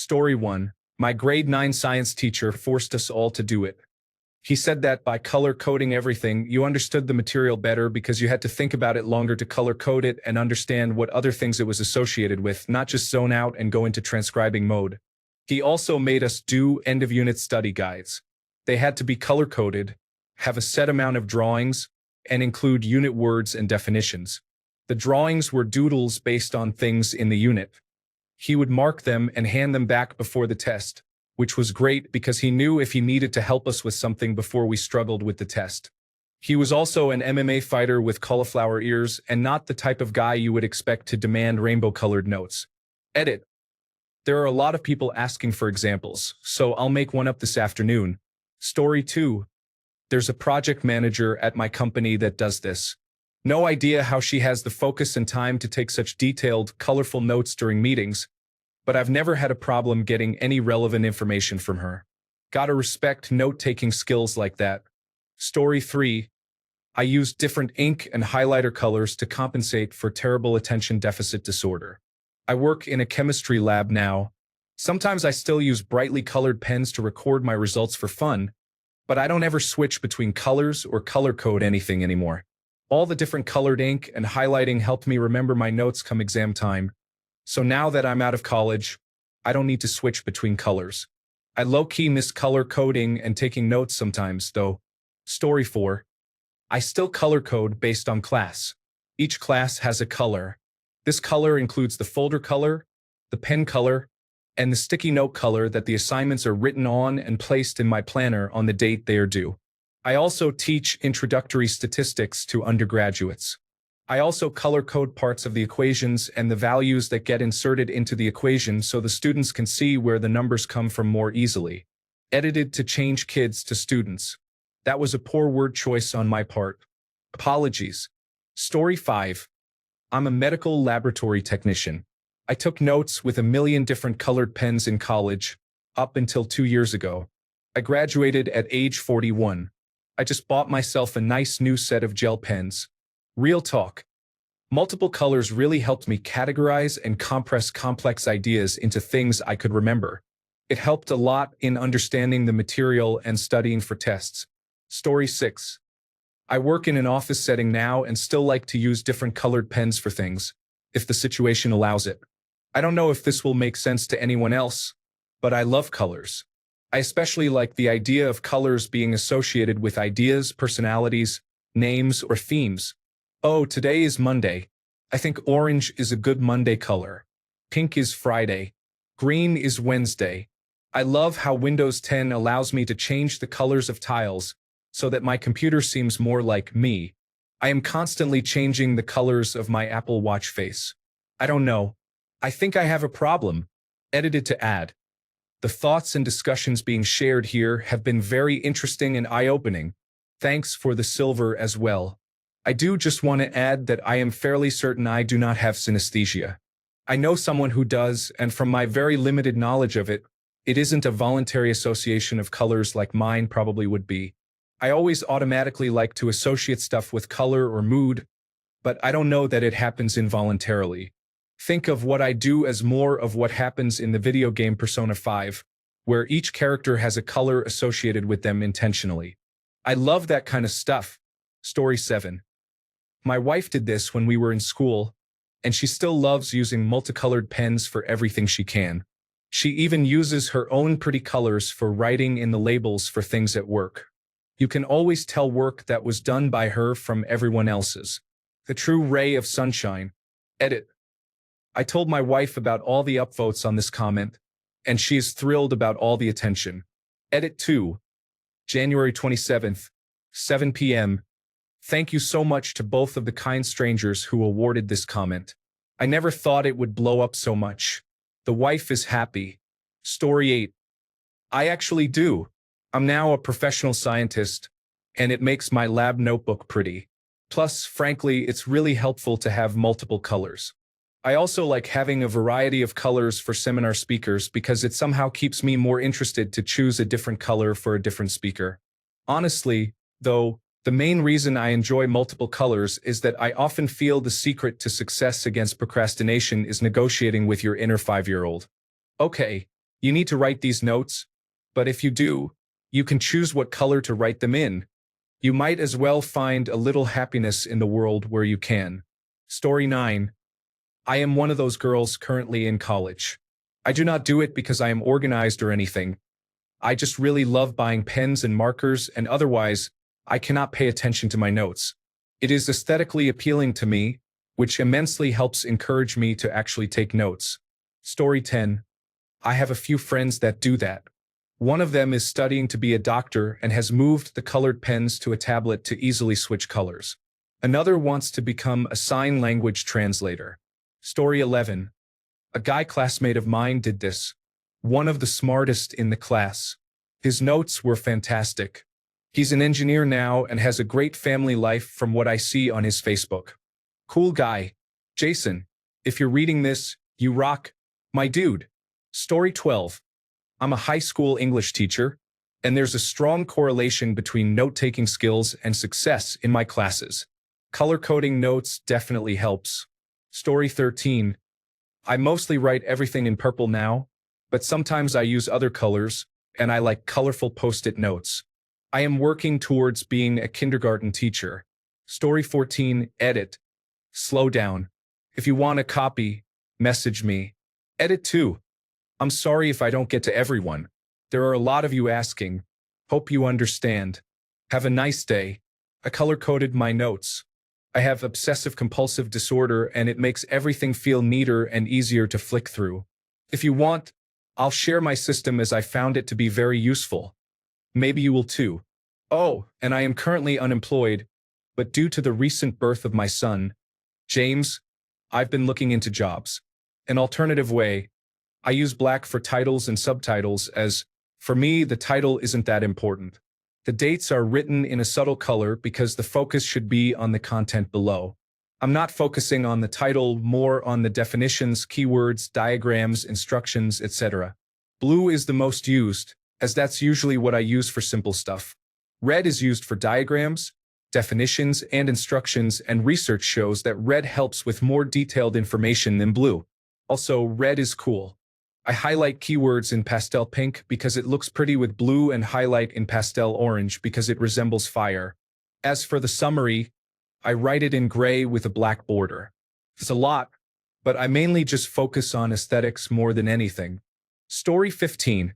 Story 1. My grade 9 science teacher forced us all to do it. He said that by color coding everything, you understood the material better because you had to think about it longer to color code it and understand what other things it was associated with, not just zone out and go into transcribing mode. He also made us do end-of-unit study guides. They had to be color-coded, have a set amount of drawings, and include unit words and definitions. The drawings were doodles based on things in the unit. He would mark them and hand them back before the test, which was great because he knew if he needed to help us with something before we struggled with the test. He was also an MMA fighter with cauliflower ears and not the type of guy you would expect to demand rainbow-colored notes. Edit. There are a lot of people asking for examples, so I'll make one up this afternoon. Story 2. There's a project manager at my company that does this. No idea how she has the focus and time to take such detailed, colorful notes during meetings, but I've never had a problem getting any relevant information from her. Gotta respect note-taking skills like that. Story 3. I use different ink and highlighter colors to compensate for terrible attention deficit disorder. I work in a chemistry lab now. Sometimes I still use brightly colored pens to record my results for fun, but I don't ever switch between colors or color code anything anymore. All the different colored ink and highlighting helped me remember my notes come exam time. So now that I'm out of college, I don't need to switch between colors. I low-key miss color coding and taking notes sometimes, though. Story 4. I still color code based on class. Each class has a color. This color includes the folder color, the pen color, and the sticky note color that the assignments are written on and placed in my planner on the date they are due. I also teach introductory statistics to undergraduates. I also color code parts of the equations and the values that get inserted into the equation so the students can see where the numbers come from more easily. Edited to change kids to students. That was a poor word choice on my part. Apologies. Story 5. I'm a medical laboratory technician. I took notes with a million different colored pens in college, up until 2 years ago. I graduated at age 41. I just bought myself a nice new set of gel pens. Real talk. Multiple colors really helped me categorize and compress complex ideas into things I could remember. It helped a lot in understanding the material and studying for tests. Story 6. I work in an office setting now and still like to use different colored pens for things, if the situation allows it. I don't know if this will make sense to anyone else, but I love colors. I especially like the idea of colors being associated with ideas, personalities, names, or themes. Oh, today is Monday. I think orange is a good Monday color. Pink is Friday. Green is Wednesday. I love how Windows 10 allows me to change the colors of tiles so that my computer seems more like me. I am constantly changing the colors of my Apple Watch face. I don't know. I think I have a problem. Edited to add. The thoughts and discussions being shared here have been very interesting and eye-opening. Thanks for the silver as well. I do just want to add that I am fairly certain I do not have synesthesia. I know someone who does, and from my very limited knowledge of it, it isn't a voluntary association of colors like mine probably would be. I always automatically like to associate stuff with color or mood, but I don't know that it happens involuntarily. Think of what I do as more of what happens in the video game Persona 5, where each character has a color associated with them intentionally. I love that kind of stuff. Story 7. My wife did this when we were in school, and she still loves using multicolored pens for everything she can. She even uses her own pretty colors for writing in the labels for things at work. You can always tell work that was done by her from everyone else's. The true ray of sunshine. Edit. I told my wife about all the upvotes on this comment, and she is thrilled about all the attention. Edit 2. January 27th, 7 p.m. Thank you so much to both of the kind strangers who awarded this comment. I never thought it would blow up so much. The wife is happy. Story 8. I actually do. I'm now a professional scientist, and it makes my lab notebook pretty. Plus, frankly, it's really helpful to have multiple colors. I also like having a variety of colors for seminar speakers because it somehow keeps me more interested to choose a different color for a different speaker. Honestly, though, the main reason I enjoy multiple colors is that I often feel the secret to success against procrastination is negotiating with your inner 5-year-old. Okay, You need to write these notes, but if you do, you can choose what color to write them in. You might as well find a little happiness in the world where you can. Story 9. I am one of those girls currently in college. I do not do it because I am organized or anything. I just really love buying pens and markers, and otherwise, I cannot pay attention to my notes. It is aesthetically appealing to me, which immensely helps encourage me to actually take notes. Story 10. I have a few friends that do that. One of them is studying to be a doctor and has moved the colored pens to a tablet to easily switch colors. Another wants to become a sign language translator. Story 11. A guy classmate of mine did this. One of the smartest in the class. His notes were fantastic. He's an engineer now and has a great family life from what I see on his Facebook. Cool guy. Jason, if you're reading this, you rock, my dude. Story 12. I'm a high school English teacher, and there's a strong correlation between note-taking skills and success in my classes. Color-coding notes definitely helps. Story 13. I mostly write everything in purple now, but sometimes I use other colors, and I like colorful post-it notes. I am working towards being a kindergarten teacher. Story 14. Edit. Slow down. If you want a copy, message me. Edit 2. I'm sorry if I don't get to everyone. There are a lot of you asking. Hope you understand. Have a nice day. I color-coded my notes. I have obsessive-compulsive disorder, and it makes everything feel neater and easier to flick through. If you want, I'll share my system as I found it to be very useful. Maybe you will too. Oh, and I am currently unemployed, but due to the recent birth of my son, James, I've been looking into jobs. An alternative way, I use black for titles and subtitles as, for me, the title isn't that important. The dates are written in a subtle color because the focus should be on the content below. I'm not focusing on the title, more on the definitions, keywords, diagrams, instructions, etc. Blue is the most used, as that's usually what I use for simple stuff. Red is used for diagrams, definitions, and instructions, and research shows that red helps with more detailed information than blue. Also, red is cool. I highlight keywords in pastel pink because it looks pretty with blue, and highlight in pastel orange because it resembles fire. As for the summary, I write it in gray with a black border. It's a lot, but I mainly just focus on aesthetics more than anything. Story 15.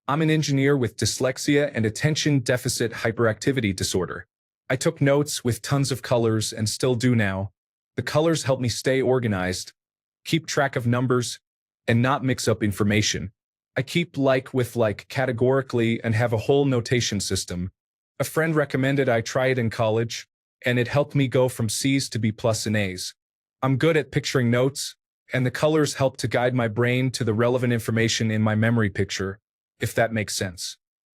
I'm an engineer with dyslexia and attention deficit hyperactivity disorder. I took notes with tons of colors and still do now. The colors help me stay organized, keep track of numbers, and not mix up information. I keep like with like categorically and have a whole notation system. A friend recommended I try it in college, and it helped me go from C's to B+ and A's. I'm good at picturing notes, and the colors help to guide my brain to the relevant information in my memory picture, if that makes sense.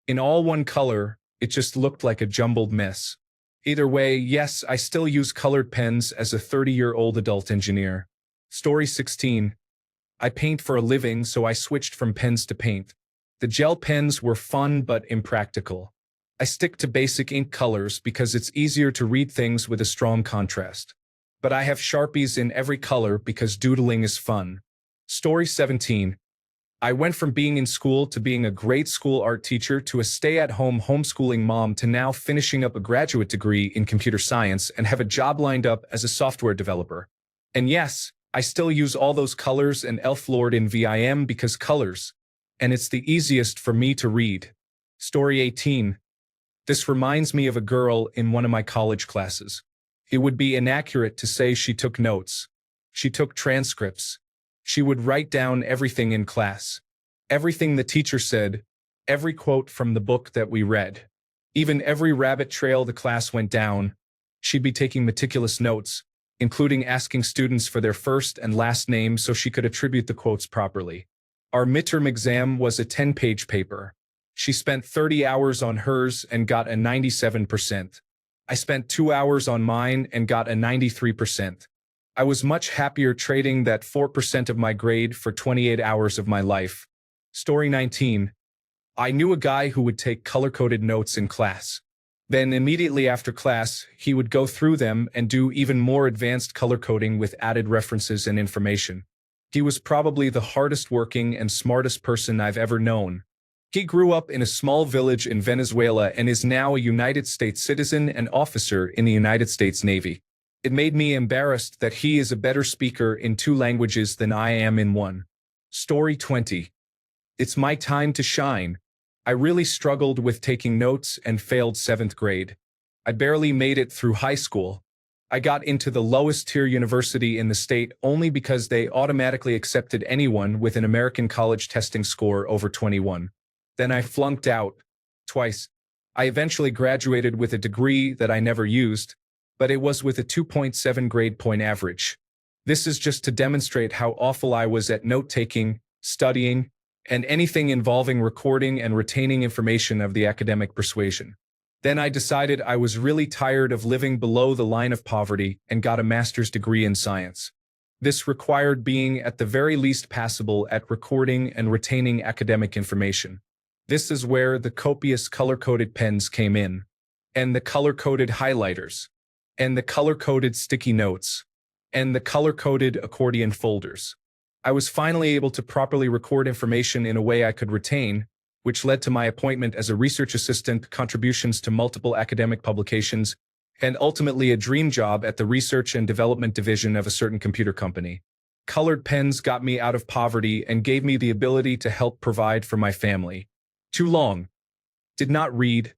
In all one color, it just looked like a jumbled mess. Either way, yes, I still use colored pens as a 30-year-old adult engineer. Story 16. I paint for a living, so I switched from pens to paint. The gel pens were fun but impractical. I stick to basic ink colors because it's easier to read things with a strong contrast. But I have Sharpies in every color because doodling is fun. Story 17. I went from being in school to being a grade school art teacher to a stay-at-home homeschooling mom to now finishing up a graduate degree in computer science and have a job lined up as a software developer. And yes, I still use all those colors and Elf Lord in VIM because colors, and it's the easiest for me to read. Story 18. This reminds me of a girl in one of my college classes. It would be inaccurate to say she took notes. She took transcripts. She would write down everything in class. Everything the teacher said, every quote from the book that we read. Even every rabbit trail the class went down. She'd be taking meticulous notes, including asking students for their first and last name so she could attribute the quotes properly. Our midterm exam was a 10-page paper. She spent 30 hours on hers and got a 97%. I spent 2 hours on mine and got a 93%. I was much happier trading that 4% of my grade for 28 hours of my life. Story 19. I knew a guy who would take color-coded notes in class. Then immediately after class, he would go through them and do even more advanced color coding with added references and information. He was probably the hardest working and smartest person I've ever known. He grew up in a small village in Venezuela and is now a United States citizen and officer in the United States Navy. It made me embarrassed that he is a better speaker in 2 languages than I am in 1. Story 20. It's my time to shine. I really struggled with taking notes and failed 7th grade. I barely made it through high school. I got into the lowest tier university in the state only because they automatically accepted anyone with an American college testing score over 21. Then I flunked out twice. I eventually graduated with a degree that I never used, but it was with a 2.7 grade point average. This is just to demonstrate how awful I was at note-taking, studying, and anything involving recording and retaining information of the academic persuasion. Then I decided I was really tired of living below the line of poverty and got a master's degree in science. This required being at the very least passable at recording and retaining academic information. This is where the copious color-coded pens came in, and the color-coded highlighters, and the color-coded sticky notes, and the color-coded accordion folders. I was finally able to properly record information in a way I could retain, which led to my appointment as a research assistant, contributions to multiple academic publications, and ultimately a dream job at the research and development division of a certain computer company. Colored pens got me out of poverty and gave me the ability to help provide for my family. Too long. Did not read.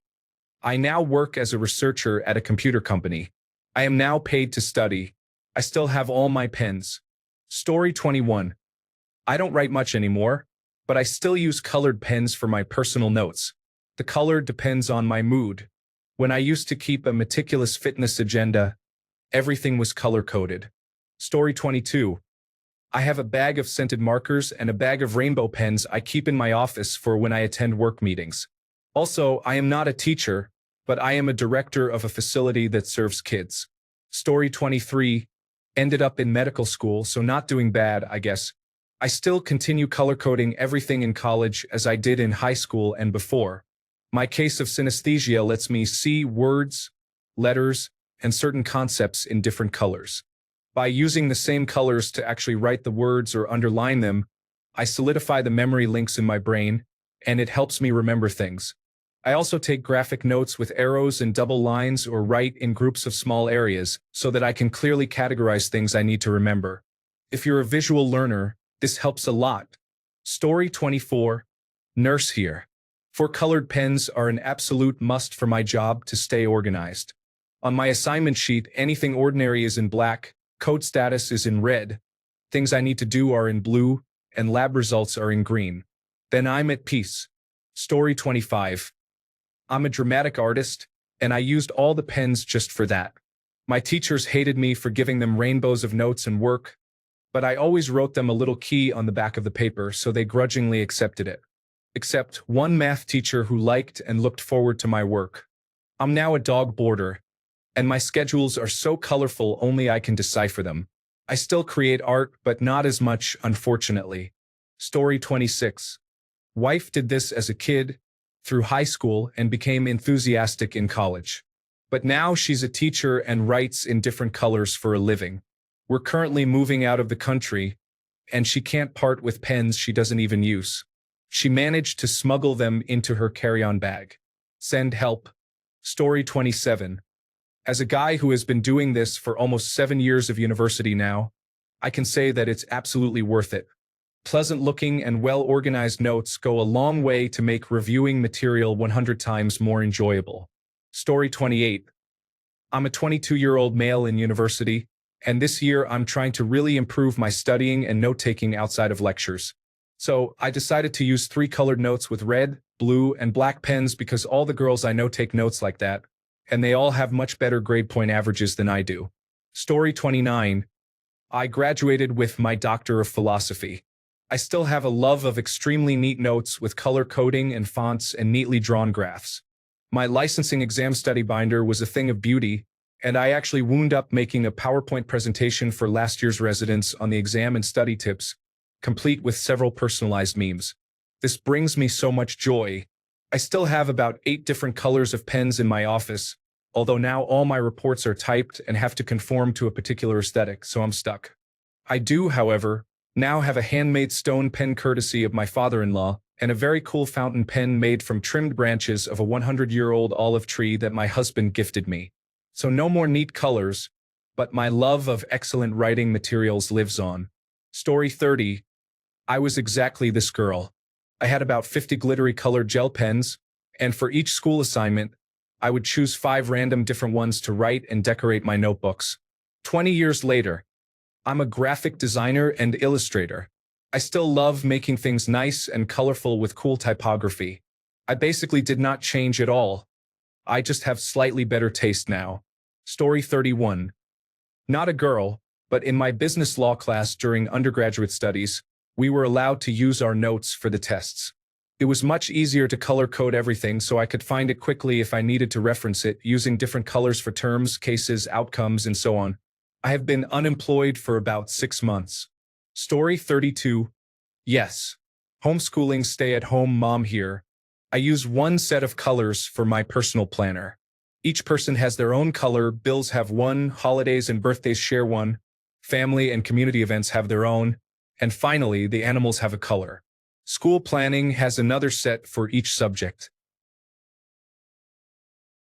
I now work as a researcher at a computer company. I am now paid to study. I still have all my pens. Story 21. I don't write much anymore, but I still use colored pens for my personal notes. The color depends on my mood. When I used to keep a meticulous fitness agenda, everything was color-coded. Story 22. I have a bag of scented markers and a bag of rainbow pens I keep in my office for when I attend work meetings. Also, I am not a teacher, but I am a director of a facility that serves kids. Story 23. Ended up in medical school, so not doing bad, I guess. I still continue color-coding everything in college as I did in high school and before. My case of synesthesia lets me see words, letters, and certain concepts in different colors. By using the same colors to actually write the words or underline them, I solidify the memory links in my brain, and it helps me remember things. I also take graphic notes with arrows and double lines or write in groups of small areas so that I can clearly categorize things I need to remember. If you're a visual learner, this helps a lot. Story 24. Nurse here. 4 colored pens are an absolute must for my job to stay organized. On my assignment sheet, anything ordinary is in black, code status is in red, things I need to do are in blue, and lab results are in green. Then I'm at peace. Story 25. I'm a dramatic artist, and I used all the pens just for that. My teachers hated me for giving them rainbows of notes and work, but I always wrote them a little key on the back of the paper, so they grudgingly accepted it. Except one math teacher who liked and looked forward to my work. I'm now a dog boarder, and my schedules are so colorful only I can decipher them. I still create art, but not as much, unfortunately. Story 26. Wife did this as a kid, through high school, and became enthusiastic in college. But now she's a teacher and writes in different colors for a living. We're currently moving out of the country, and she can't part with pens she doesn't even use. She managed to smuggle them into her carry-on bag. Send help. Story 27. As a guy who has been doing this for almost 7 years of university now, I can say that it's absolutely worth it. Pleasant-looking and well-organized notes go a long way to make reviewing material 100 times more enjoyable. Story 28. I'm a 22-year-old male in university, and this year I'm trying to really improve my studying and note-taking outside of lectures. So I decided to use 3 colored notes with red, blue, and black pens because all the girls I know take notes like that, and they all have much better grade point averages than I do. Story 29. I graduated with my Doctor of Philosophy. I still have a love of extremely neat notes with color coding and fonts and neatly drawn graphs. My licensing exam study binder was a thing of beauty, and I actually wound up making a PowerPoint presentation for last year's residents on the exam and study tips, complete with several personalized memes. This brings me so much joy. I still have about 8 different colors of pens in my office, although now all my reports are typed and have to conform to a particular aesthetic, so I'm stuck. I do, however, Now have a handmade stone pen courtesy of my father-in-law, and a very cool fountain pen made from trimmed branches of a 100-year-old olive tree that my husband gifted me. So no more neat colors, but my love of excellent writing materials lives on. Story 30. I was exactly this girl. I had about 50 glittery colored gel pens, and for each school assignment, I would choose 5 random different ones to write and decorate my notebooks. 20 years later, I'm a graphic designer and illustrator. I still love making things nice and colorful with cool typography. I basically did not change at all. I just have slightly better taste now. Story 31. Not a girl, but in my business law class during undergraduate studies, we were allowed to use our notes for the tests. It was much easier to color code everything so I could find it quickly if I needed to reference it, using different colors for terms, cases, outcomes, and so on. I have been unemployed for about 6 months. Story 32. Yes. Homeschooling stay-at-home mom here. I use one set of colors for my personal planner. Each person has their own color, bills have one, holidays and birthdays share one, family and community events have their own, and finally, the animals have a color. School planning has another set for each subject.